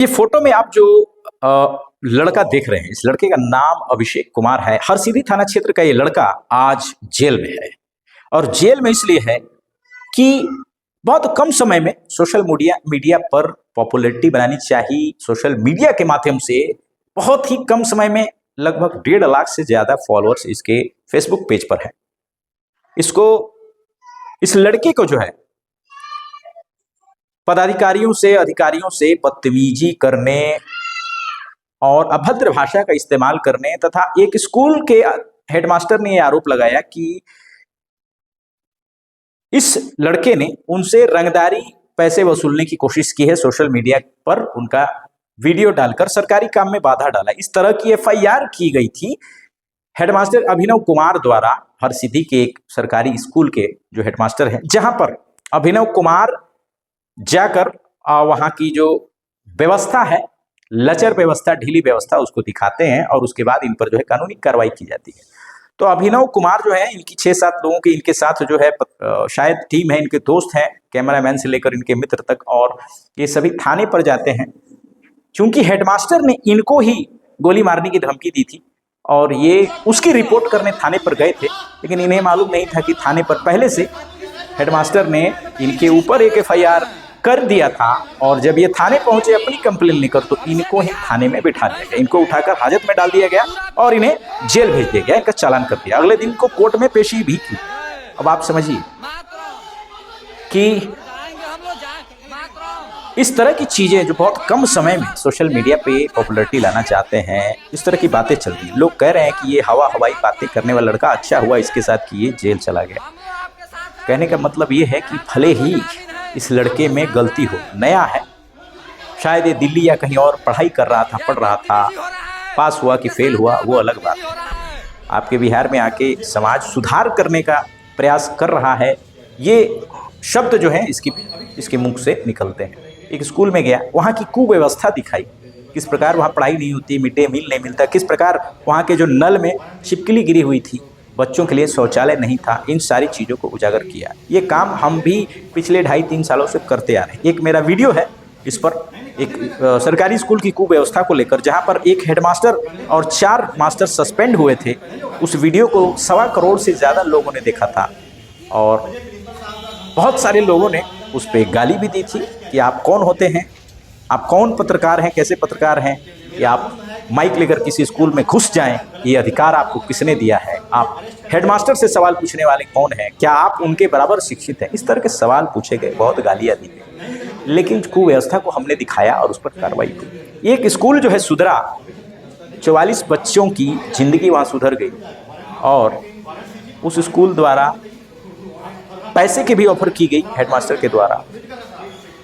ये फोटो में आप जो लड़का देख रहे हैं, इस लड़के का नाम अभिषेक कुमार है। हरसिद्धि थाना क्षेत्र का ये लड़का आज जेल में है और जेल में इसलिए है कि बहुत कम समय में सोशल मीडिया पर पॉपुलैरिटी बनानी चाहिए। सोशल मीडिया के माध्यम से बहुत ही कम समय में लगभग 1.5 लाख से ज्यादा फॉलोअर्स इसके फेसबुक पेज पर है। इस लड़के को जो है पदाधिकारियों से, अधिकारियों से बदतमीजी करने और अभद्र भाषा का इस्तेमाल करने तथा एक स्कूल के हेडमास्टर ने यह आरोप लगाया कि इस लड़के ने उनसे रंगदारी पैसे वसूलने की कोशिश की है। सोशल मीडिया पर उनका वीडियो डालकर सरकारी काम में बाधा डाला। इस तरह की एफआईआर की गई थी हेडमास्टर अभिनव कुमार द्वारा, हरसिद्धि के एक सरकारी स्कूल के जो हेडमास्टर हैं, जहां पर अभिनव कुमार जाकर वहां की जो व्यवस्था है, लचर व्यवस्था, ढीली व्यवस्था, उसको दिखाते हैं और उसके बाद इन पर जो है कानूनी कार्रवाई की जाती है। तो अभिनव कुमार जो है, इनकी 6-7 लोगों की इनके साथ जो है शायद टीम है, इनके दोस्त हैं, कैमरामैन से लेकर इनके मित्र तक, और ये सभी थाने पर जाते हैं। क्योंकि हेडमास्टर ने इनको ही गोली मारने की धमकी दी थी और ये उसकी रिपोर्ट करने थाने पर गए थे, लेकिन इन्हें मालूम नहीं था कि थाने पर पहले से हेडमास्टर ने इनके ऊपर एक एफआईआर कर दिया था। और जब ये थाने पहुंचे अपनी कंप्लेन लेकर, तो इनको ही थाने में बिठा दिया गया, इनको उठाकर हाजत में डाल दिया गया और इन्हें जेल भेज दिया गया, इनका चालान कर दिया। अगले दिन को कोर्ट में पेशी भी की। अब आप समझिए कि इस तरह की चीजें जो बहुत कम समय में सोशल मीडिया पे पॉपुलैरिटी लाना चाहते हैं, इस तरह की बातें चल रही हैं। लोग कह रहे हैं कि ये हवाई बातें करने वाला लड़का अच्छा हुआ इसके साथ कि ये जेल चला गया। कहने का मतलब ये है कि भले ही इस लड़के में गलती हो, नया है, शायद ये दिल्ली या कहीं और पढ़ाई कर रहा था, पढ़ रहा था, पास हुआ कि फेल हुआ वो अलग बात है। आपके बिहार में आके समाज सुधार करने का प्रयास कर रहा है, ये शब्द जो है इसके मुख से निकलते हैं। एक स्कूल में गया, वहाँ की कुव्यवस्था दिखाई, किस प्रकार वहाँ पढ़ाई नहीं होती, मिड डे मील नहीं मिलता, किस प्रकार वहाँ के जो नल में छिपकली गिरी हुई थी, बच्चों के लिए शौचालय नहीं था, इन सारी चीज़ों को उजागर किया। ये काम हम भी पिछले 2.5-3 सालों से करते आ रहे हैं। एक मेरा वीडियो है इस पर, एक सरकारी स्कूल की कुव्यवस्था को लेकर, जहां पर एक हेडमास्टर और 4 मास्टर सस्पेंड हुए थे। उस वीडियो को 1.25 करोड़ से ज़्यादा लोगों ने देखा था और बहुत सारे लोगों ने उस पर गाली भी दी थी कि आप कौन होते हैं, आप कौन पत्रकार हैं, कैसे पत्रकार हैं, या आप माइक लेकर किसी स्कूल में घुस जाएं, ये अधिकार आपको किसने दिया है, आप हेडमास्टर से सवाल पूछने वाले कौन हैं, क्या आप उनके बराबर शिक्षित हैं। इस तरह के सवाल पूछे गए, बहुत गालियाँ दी गई, लेकिन कुव्यवस्था को हमने दिखाया और उस पर कार्रवाई हुई। एक स्कूल जो है सुधरा, 44 बच्चों की जिंदगी वहाँ सुधर गई और उस स्कूल द्वारा पैसे की भी ऑफर की गई, हेडमास्टर के द्वारा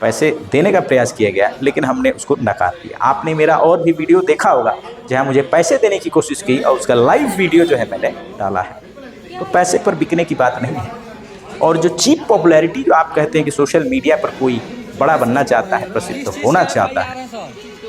पैसे देने का प्रयास किया गया, लेकिन हमने उसको नकार दिया। आपने मेरा और भी वीडियो देखा होगा जहां मुझे पैसे देने की कोशिश की और उसका लाइव वीडियो जो है मैंने डाला है। तो पैसे पर बिकने की बात नहीं है। और जो चीप पॉपुलैरिटी जो आप कहते हैं कि सोशल मीडिया पर कोई बड़ा बनना चाहता है, प्रसिद्ध होना चाहता है,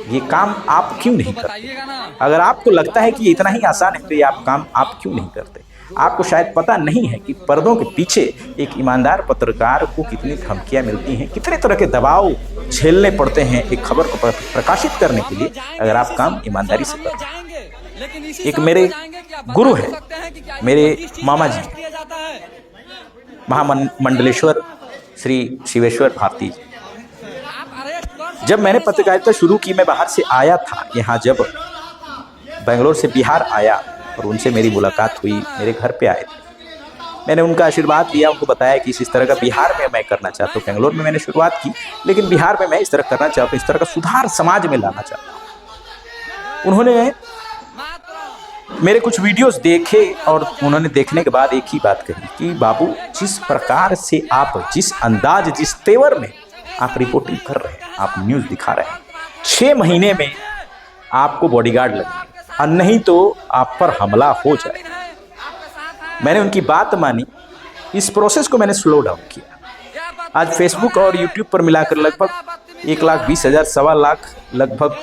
ये काम आप क्यों नहीं करते? अगर आपको लगता है कि ये इतना ही आसान है तो ये काम आप क्यों नहीं करते? आपको शायद पता नहीं है कि पर्दों के पीछे एक ईमानदार पत्रकार को कितनी धमकियां मिलती हैं, कितने तरह के दबाव झेलने पड़ते हैं एक खबर को प्रकाशित करने के लिए, अगर आप काम ईमानदारी से करते। एक मेरे गुरु है, मेरे मामा जी, महामंडलेश्वर श्री शिवेश्वर भारती। जब मैंने पत्रकारिता शुरू की, मैं बाहर से आया था यहाँ, जब बेंगलोर से बिहार आया और उनसे मेरी मुलाकात हुई, मेरे घर पे आए थे, मैंने उनका आशीर्वाद लिया, उनको बताया कि इस तरह का बिहार में मैं करना चाहता हूँ। बेंगलोर में मैंने शुरुआत की, लेकिन बिहार में मैं इस तरह करना चाहता हूँ, इस तरह का सुधार समाज में लाना चाहता हूँ। उन्होंने मेरे कुछ वीडियोस देखे और उन्होंने देखने के बाद एक ही बात कही कि बाबू, जिस प्रकार से आप, जिस अंदाज, जिस तेवर में आप रिपोर्टिंग कर रहे हैं, आप न्यूज़ दिखा रहे हैं, 6 महीने में आपको बॉडीगार्ड लगेंगे और नहीं तो आप पर हमला हो जाए। मैंने उनकी बात मानी, इस प्रोसेस को मैंने स्लो डाउन किया। आज फेसबुक और यूट्यूब पर मिलाकर लगभग 1,20,000, 1.25 लाख लगभग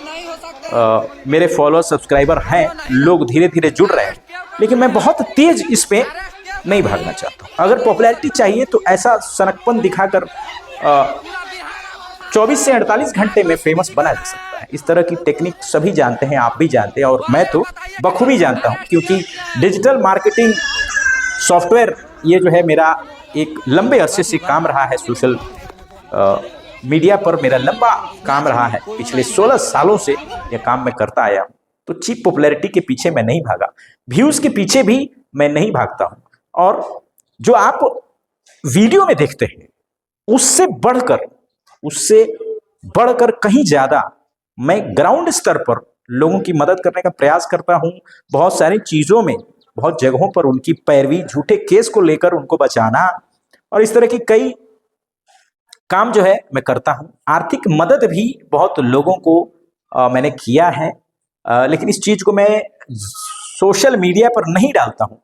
मेरे फॉलोअर, सब्सक्राइबर हैं। लोग धीरे धीरे जुड़ रहे हैं, लेकिन मैं बहुत तेज इस पे नहीं भागना चाहता हूँ। अगर पॉपुलैरिटी चाहिए तो ऐसा सनकपन दिखाकर 24 से 48 घंटे में फेमस बना जा सकता है। इस तरह की टेक्निक सभी जानते हैं, आप भी जानते हैं, और मैं तो बखूबी जानता हूं, क्योंकि डिजिटल मार्केटिंग सॉफ्टवेयर ये जो है मेरा एक लंबे अरसे से काम रहा है। सोशल मीडिया पर मेरा लंबा काम रहा है, पिछले 16 सालों से यह काम मैं करता आया हूं। तो चीप पॉपुलैरिटी के पीछे मैं नहीं भागा, व्यूज के पीछे भी मैं नहीं भागता हूं। और जो आप वीडियो में देखते हैं उससे बढ़कर कहीं ज्यादा मैं ग्राउंड स्तर पर लोगों की मदद करने का प्रयास करता हूं। बहुत सारी चीजों में, बहुत जगहों पर उनकी पैरवी, झूठे केस को लेकर उनको बचाना, और इस तरह की कई काम जो है मैं करता हूं। आर्थिक मदद भी बहुत लोगों को मैंने किया है, लेकिन इस चीज को मैं सोशल मीडिया पर नहीं डालता हूं।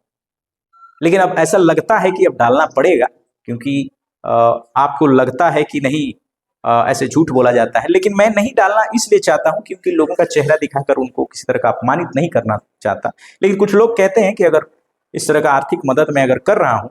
लेकिन अब ऐसा लगता है कि अब डालना पड़ेगा, क्योंकि आपको लगता है कि नहीं, ऐसे झूठ बोला जाता है, लेकिन मैं नहीं डालना इसलिए चाहता हूं क्योंकि लोगों का चेहरा दिखाकर उनको किसी तरह का अपमानित नहीं करना चाहता। लेकिन कुछ लोग कहते हैं कि अगर इस तरह का आर्थिक मदद मैं अगर कर रहा हूं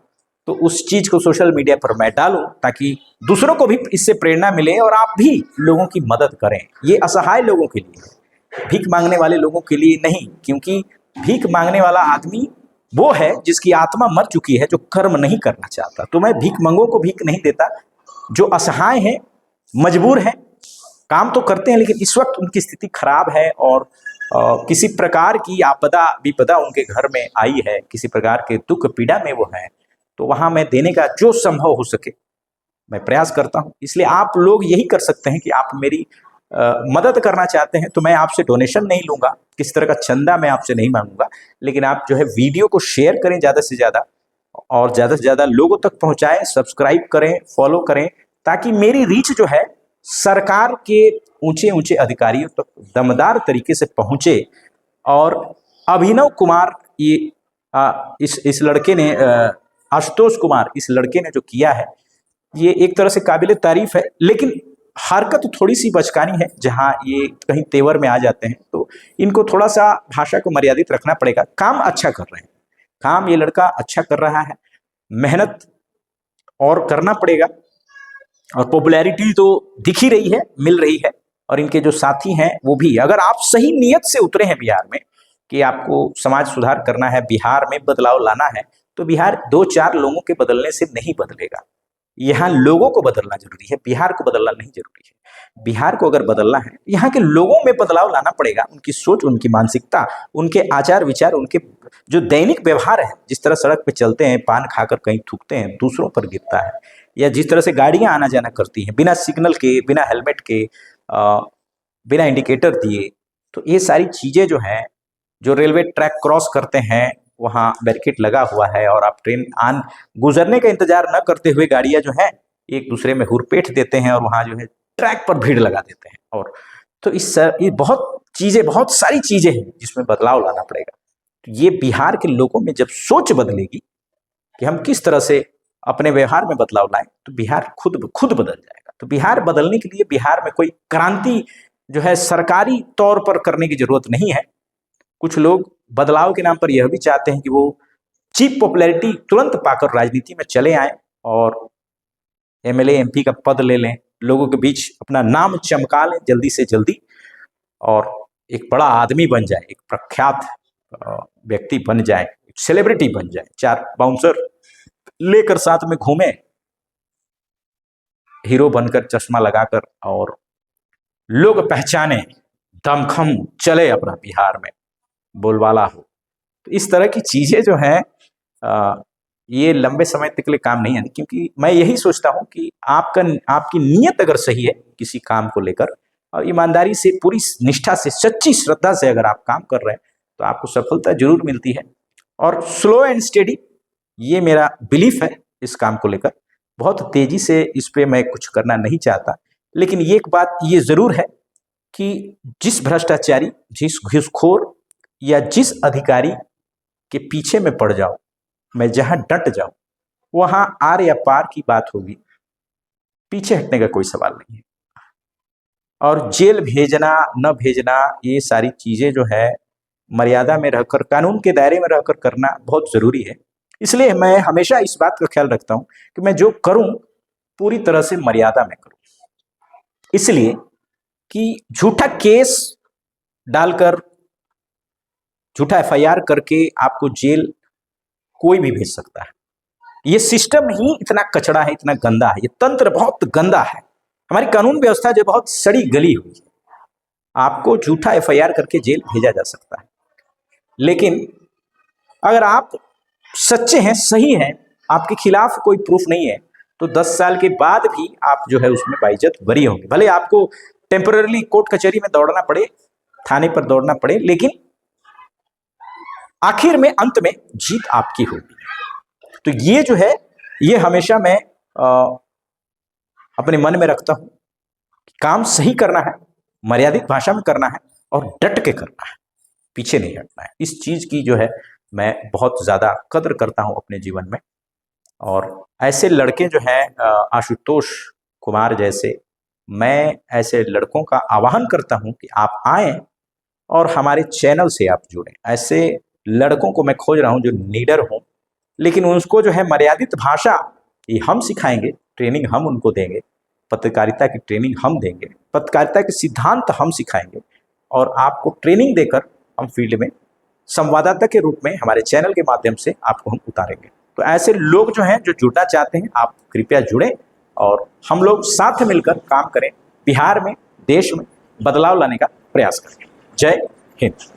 तो उस चीज को सोशल मीडिया पर मैं डालूं, ताकि दूसरों को भी इससे प्रेरणा मिले और आप भी लोगों की मदद करें। ये असहाय लोगों के लिए है, भीख मांगने वाले लोगों के लिए नहीं, क्योंकि भीख मांगने वाला आदमी वो है जिसकी आत्मा मर चुकी है, जो कर्म नहीं करना चाहता। तो मैं भीख मंगों को भीख नहीं देता। जो असहाय हैं, मजबूर हैं, काम तो करते हैं, लेकिन इस वक्त उनकी स्थिति खराब है और किसी प्रकार की आपदा विपदा उनके घर में आई है, किसी प्रकार के दुख पीड़ा में वो है, तो वहां मैं देने का जो संभव हो सके मैं प्रयास करता हूं। इसलिए आप लोग यही कर सकते हैं कि आप मेरी मदद करना चाहते हैं तो मैं आपसे डोनेशन नहीं लूंगा, किसी तरह का चंदा मैं आपसे नहीं मांगूंगा, लेकिन आप जो है वीडियो को शेयर करें ज़्यादा से ज़्यादा, और ज़्यादा से ज़्यादा लोगों तक पहुंचाएं, सब्सक्राइब करें, फॉलो करें, ताकि मेरी रीच जो है सरकार के ऊंचे ऊंचे अधिकारियों तक दमदार तरीके से पहुंचे। और अभिनव कुमार, ये इस लड़के ने, आशुतोष कुमार, इस लड़के ने जो किया है ये एक तरह से काबिले तारीफ है, लेकिन हरकत थोड़ी सी बचकानी है। जहां ये कहीं तेवर में आ जाते हैं तो इनको थोड़ा सा भाषा को मर्यादित रखना पड़ेगा। काम अच्छा कर रहे हैं, काम ये लड़का अच्छा कर रहा है, मेहनत और करना पड़ेगा। और पॉपुलैरिटी तो दिख ही रही है, मिल रही है, और इनके जो साथी हैं वो भी, अगर आप सही नीयत से उतरे हैं बिहार में कि आपको समाज सुधार करना है, बिहार में बदलाव लाना है, तो बिहार 2-4 लोगों के बदलने से नहीं बदलेगा। यहाँ लोगों को बदलना जरूरी है, बिहार को बदलना नहीं जरूरी है। बिहार को अगर बदलना है, यहाँ के लोगों में बदलाव लाना पड़ेगा, उनकी सोच, उनकी मानसिकता, उनके आचार विचार, उनके जो दैनिक व्यवहार है, जिस तरह सड़क पे चलते हैं, पान खाकर कहीं थूकते हैं, दूसरों पर गिरता है, या जिस तरह से गाड़ियां आना जाना करती हैं बिना सिग्नल के, बिना हेलमेट के, बिना इंडिकेटर दिए, तो ये सारी चीजें जो हैं, जो रेलवे ट्रैक क्रॉस करते हैं वहाँ बैरिकेड लगा हुआ है, और आप ट्रेन गुजरने का इंतजार न करते हुए गाड़ियां जो है एक दूसरे में हुरपेट देते हैं, और वहाँ जो है ट्रैक पर भीड़ लगा देते हैं। और तो ये बहुत सारी चीजें हैं जिसमें बदलाव लाना पड़ेगा। तो ये बिहार के लोगों में जब सोच बदलेगी कि हम किस तरह से अपने व्यवहार में बदलाव लाएं, तो बिहार खुद बदल जाएगा। तो बिहार बदलने के लिए बिहार में कोई क्रांति जो है सरकारी तौर पर करने की जरूरत नहीं है। कुछ लोग बदलाव के नाम पर यह भी चाहते हैं कि वो चीप पॉपुलैरिटी तुरंत पाकर राजनीति में चले आए और एमएलए एमपी का पद ले लें, लोगों के बीच अपना नाम चमका लें जल्दी से जल्दी, और एक बड़ा आदमी बन जाए, एक प्रख्यात व्यक्ति बन जाए, एक सेलिब्रिटी बन जाए, 4 बाउंसर लेकर साथ में घूमे, हीरो बनकर चश्मा लगाकर, और लोग पहचाने, दमखम चले अपना बिहार में, बोलबाला हो। तो इस तरह की चीजें जो हैं ये लंबे समय तक के लिए काम नहीं आती, क्योंकि मैं यही सोचता हूं कि आपकी नीयत अगर सही है किसी काम को लेकर, और ईमानदारी से, पूरी निष्ठा से, सच्ची श्रद्धा से अगर आप काम कर रहे हैं तो आपको सफलता जरूर मिलती है। और स्लो एंड स्टेडी, ये मेरा बिलीफ है इस काम को लेकर। बहुत तेजी से इस पे मैं कुछ करना नहीं चाहता, लेकिन ये एक बात ये जरूर है कि जिस भ्रष्टाचारी, जिस घूसखोर या जिस अधिकारी के पीछे में पड़ जाओ, मैं जहां डट जाऊं, वहां आर या पार की बात होगी, पीछे हटने का कोई सवाल नहीं है। और जेल भेजना न भेजना, ये सारी चीजें जो है मर्यादा में रहकर, कानून के दायरे में रहकर करना बहुत जरूरी है। इसलिए मैं हमेशा इस बात का ख्याल रखता हूं कि मैं जो करूं पूरी तरह से मर्यादा में करूं। इसलिए कि झूठा केस डालकर, झूठा एफआईआर करके आपको जेल कोई भी भेज सकता है। ये सिस्टम ही इतना कचड़ा है, इतना गंदा है, ये तंत्र बहुत गंदा है, हमारी कानून व्यवस्था जो बहुत सड़ी गली हुई है। आपको झूठा एफआईआर करके जेल भेजा जा सकता है, लेकिन अगर आप सच्चे हैं, सही हैं, आपके खिलाफ कोई प्रूफ नहीं है, तो 10 साल के बाद भी आप जो है उसमें बाइज्जत बरी होंगे। भले आपको टेम्पररी कोर्ट कचहरी में दौड़ना पड़े, थाने पर दौड़ना पड़े, लेकिन आखिर में, अंत में जीत आपकी होगी। तो ये जो है, ये हमेशा मैं अपने मन में रखता हूं। काम सही करना है, मर्यादित भाषा में करना है और डट के करना है, पीछे नहीं हटना है। इस चीज की जो है मैं बहुत ज्यादा कद्र करता हूं अपने जीवन में। और ऐसे लड़के जो हैं आशुतोष कुमार जैसे, मैं ऐसे लड़कों का आह्वान करता हूं कि आप आएं और हमारे चैनल से आप जुड़ें। ऐसे लड़कों को मैं खोज रहा हूं जो नीडर हों, लेकिन उसको जो है मर्यादित भाषा ये हम सिखाएंगे, ट्रेनिंग हम उनको देंगे, पत्रकारिता की ट्रेनिंग हम देंगे, पत्रकारिता के सिद्धांत हम सिखाएंगे और आपको ट्रेनिंग देकर हम फील्ड में संवाददाता के रूप में हमारे चैनल के माध्यम से आपको हम उतारेंगे। तो ऐसे लोग जो हैं, जो जुड़ना चाहते हैं, आप कृपया जुड़ें और हम लोग साथ मिलकर काम करें, बिहार में, देश में बदलाव लाने का प्रयास करें। जय हिंद।